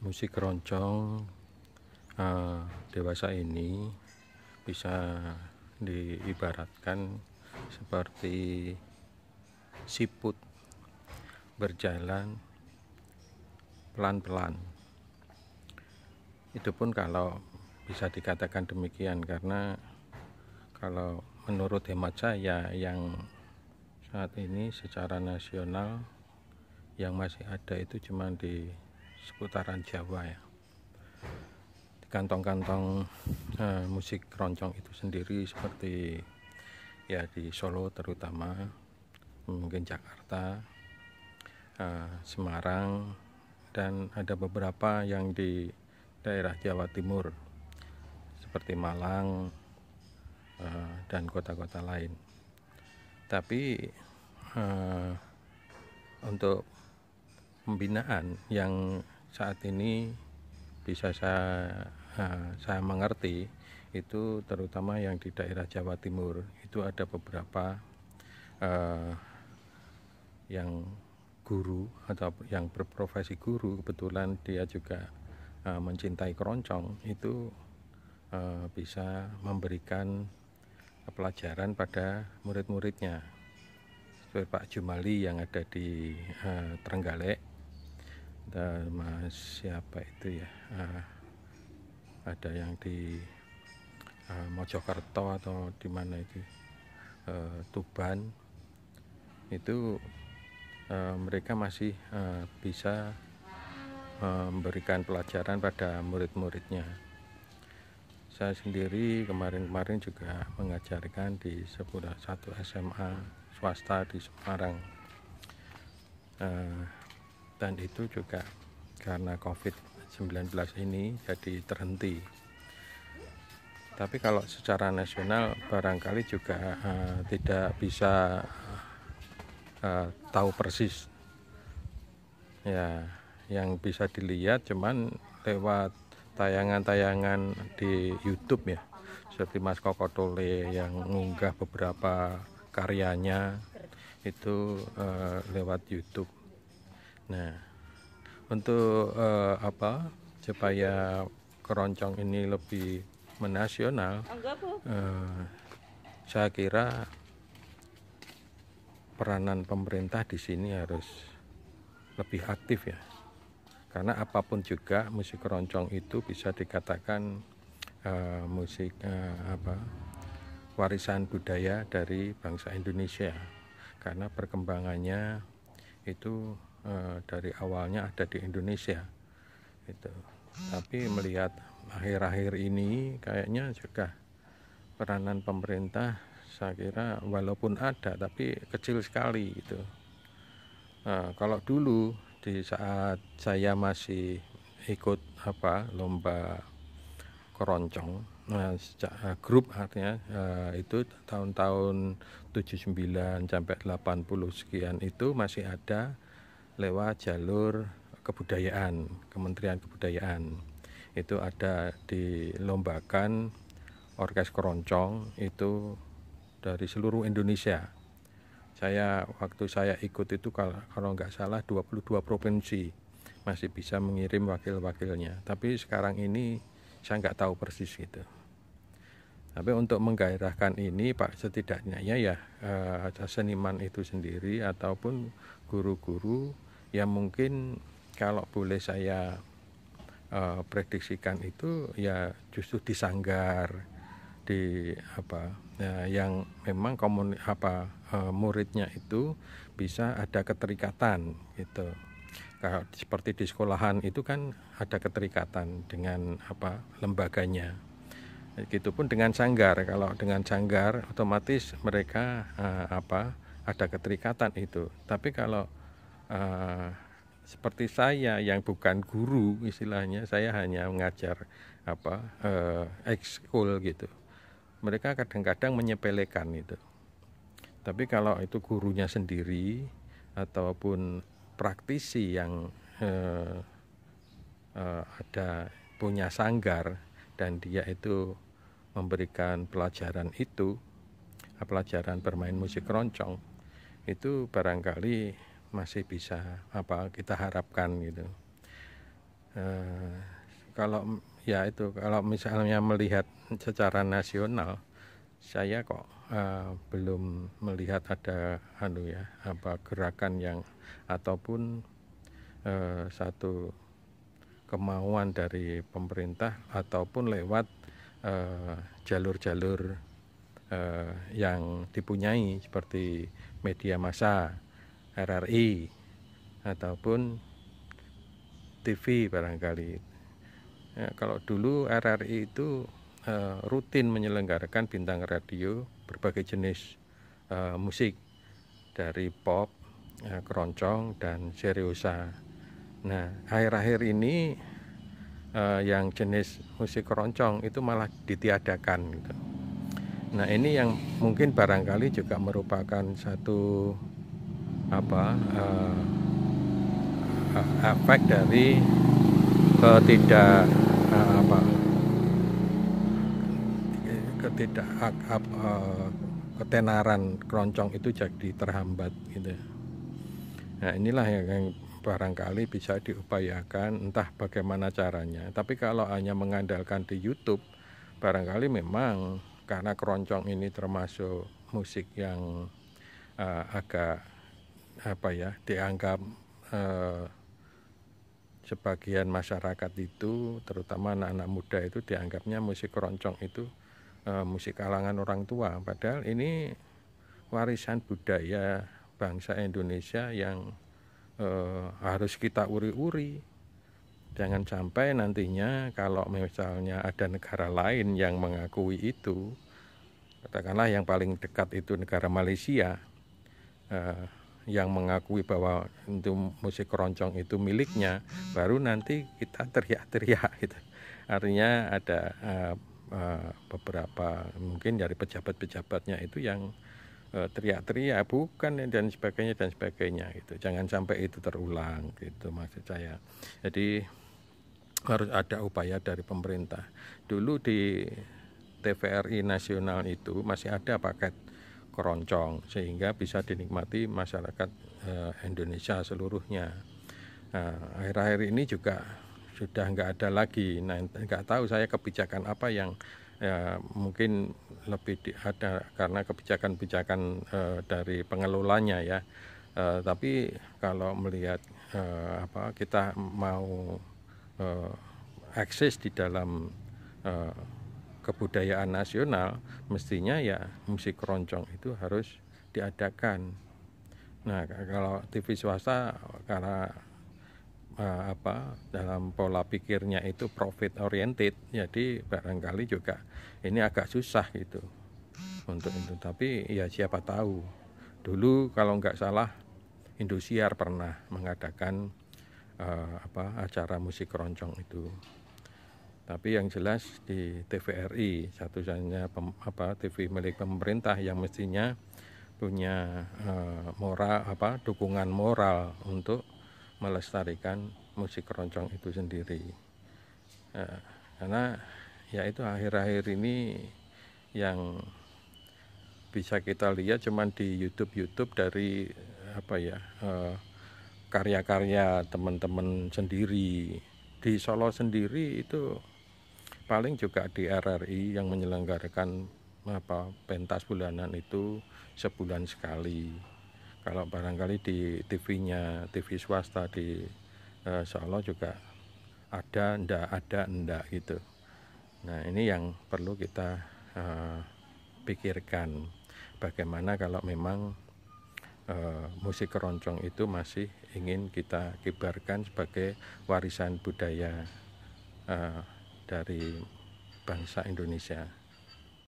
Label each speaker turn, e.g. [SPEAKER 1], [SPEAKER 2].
[SPEAKER 1] Musik keroncong dewasa ini bisa diibaratkan seperti siput berjalan pelan-pelan. Itu pun kalau bisa dikatakan demikian, karena kalau menurut hemat saya yang saat ini secara nasional yang masih ada itu cuma di seputaran Jawa ya. Kantong-kantong musik keroncong itu sendiri seperti ya di Solo terutama, mungkin Jakarta, Semarang, dan ada beberapa yang di daerah Jawa Timur seperti Malang dan kota-kota lain. Tapi untuk pembinaan yang saat ini bisa saya mengerti itu terutama yang di daerah Jawa Timur itu ada beberapa yang guru atau yang berprofesi guru, kebetulan dia juga mencintai keroncong, itu bisa memberikan pelajaran pada murid-muridnya, seperti Pak Jumali yang ada di Trenggalek, dan Mas siapa itu ya, ada yang di Mojokerto atau di mana itu, Tuban, itu mereka masih bisa memberikan pelajaran pada murid-muridnya. Saya sendiri kemarin-kemarin juga mengajarkan di sebuah satu SMA swasta di Semarang, dan itu juga karena COVID-19 ini jadi terhenti. Tapi kalau secara nasional barangkali juga tidak bisa tahu persis ya. Yang bisa dilihat cuman lewat tayangan-tayangan di YouTube ya, seperti Mas Kokotole yang mengunggah beberapa karyanya itu lewat YouTube. Nah, untuk supaya keroncong ini lebih menasional, saya kira peranan pemerintah di sini harus lebih aktif ya, karena apapun juga musik keroncong itu bisa dikatakan musik warisan budaya dari bangsa Indonesia, karena perkembangannya itu dari awalnya ada di Indonesia itu. Tapi melihat akhir-akhir ini kayaknya juga peranan pemerintah saya kira walaupun ada tapi kecil sekali gitu. Kalau dulu di saat saya masih ikut lomba keroncong, grup artinya itu tahun-tahun 79 sampai 80 sekian itu masih ada lewat jalur kebudayaan, Kementerian Kebudayaan. Itu ada dilombakan orkes keroncong itu dari seluruh Indonesia. Waktu saya ikut itu kalau nggak salah 22 provinsi masih bisa mengirim wakil-wakilnya. Tapi sekarang ini saya nggak tahu persis gitu. Tapi untuk menggairahkan ini Pak, setidaknya ya seniman itu sendiri ataupun guru-guru yang mungkin kalau boleh saya prediksikan itu ya justru di sanggar, di yang memang muridnya itu bisa ada keterikatan gitu. Kalau seperti di sekolahan itu kan ada keterikatan dengan lembaganya. Begitupun dengan sanggar. Kalau dengan sanggar otomatis mereka ada keterikatan itu. Tapi kalau seperti saya yang bukan guru istilahnya, saya hanya mengajar ekskul gitu. Mereka kadang-kadang menyepelekan itu. Tapi kalau itu gurunya sendiri ataupun praktisi yang ada punya sanggar dan dia itu memberikan pelajaran pelajaran bermain musik keroncong, itu barangkali masih bisa kita harapkan gitu. Eh, kalau ya itu, kalau misalnya melihat secara nasional, saya kok belum melihat ada gerakan yang ataupun satu kemauan dari pemerintah ataupun lewat jalur-jalur yang dipunyai seperti media massa, RRI ataupun TV barangkali. Ya, kalau dulu RRI itu rutin menyelenggarakan bintang radio berbagai jenis musik, dari pop, keroncong, dan seriosa. Nah, akhir-akhir ini yang jenis musik keroncong itu malah ditiadakan gitu. Nah, ini yang mungkin barangkali juga merupakan satu efek dari ketidak ketenaran keroncong itu jadi terhambat gitu. Nah, inilah yang barangkali bisa diupayakan, entah bagaimana caranya. Tapi kalau hanya mengandalkan di YouTube, barangkali memang karena keroncong ini termasuk musik yang agak dianggap sebagian masyarakat itu, terutama anak-anak muda itu, dianggapnya musik keroncong itu musik kalangan orang tua. Padahal ini warisan budaya bangsa Indonesia yang harus kita uri-uri. Jangan sampai nantinya kalau misalnya ada negara lain yang mengakui itu, katakanlah yang paling dekat itu negara Malaysia, yang mengakui bahwa itu musik keroncong itu miliknya, baru nanti kita teriak-teriak gitu. Artinya ada beberapa mungkin dari pejabat-pejabatnya itu yang teriak-teriak bukan dan sebagainya gitu. Jangan sampai itu terulang gitu maksud saya. Jadi harus ada upaya dari pemerintah. Dulu di TVRI nasional itu masih ada paket keroncong sehingga bisa dinikmati masyarakat Indonesia seluruhnya. Akhir-akhir ini juga sudah nggak ada lagi. Nah, nggak tahu saya kebijakan apa yang mungkin lebih ada karena kebijakan-kebijakan dari pengelolanya ya. Tapi kalau melihat kita mau eksis di dalam kebudayaan nasional, mestinya ya musik keroncong itu harus diadakan. Nah, kalau TV swasta karena dalam pola pikirnya itu profit oriented, jadi barangkali juga ini agak susah gitu untuk itu. Tapi ya siapa tahu, dulu kalau nggak salah Indosiar pernah mengadakan acara musik keroncong itu. Tapi yang jelas di TVRI satu-satunya TV milik pemerintah yang mestinya punya dukungan moral untuk melestarikan musik keroncong itu sendiri. Karena ya itu akhir-akhir ini yang bisa kita lihat cuman di YouTube dari karya-karya teman-teman sendiri. Di Solo sendiri itu paling juga di RRI yang menyelenggarakan pentas bulanan itu sebulan sekali. Kalau barangkali di TV swasta di Solo juga ada, enggak gitu. Nah, ini yang perlu kita pikirkan, bagaimana kalau memang musik keroncong itu masih ingin kita kibarkan sebagai warisan budaya dari bangsa Indonesia.